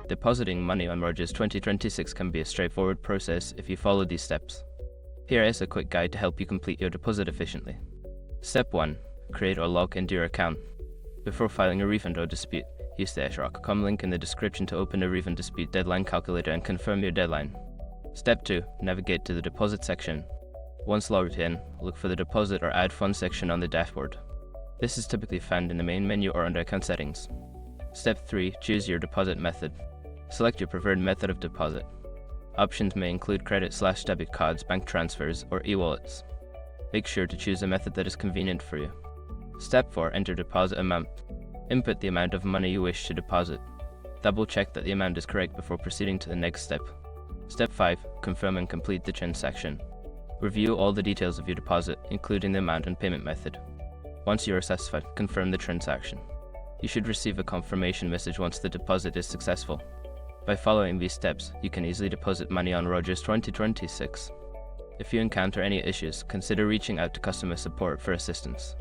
Depositing money on Rogers 2026 can be a straightforward process if you follow these steps. Here is a quick guide to help you complete your deposit efficiently. Step 1. Create or log into your account. Before filing a refund or dispute, use the shrok.com link in the description to open a refund dispute deadline calculator and confirm your deadline. Step 2. Navigate to the deposit section. Once logged in, look for the deposit or add funds section on the dashboard. This is typically found in the main menu or under account settings. Step 3. Choose your deposit method. Select your preferred method of deposit. Options may include credit/debit cards, bank transfers, or e-wallets. Make sure to choose a method that is convenient for you. Step 4. Enter deposit amount. Input the amount of money you wish to deposit. Double check that the amount is correct before proceeding to the next step. Step 5. Confirm and complete the transaction. Review all the details of your deposit, including the amount and payment method. Once you are satisfied, confirm the transaction. You should receive a confirmation message once the deposit is successful. By following these steps, you can easily deposit money on Rogers 2026. If you encounter any issues, consider reaching out to customer support for assistance.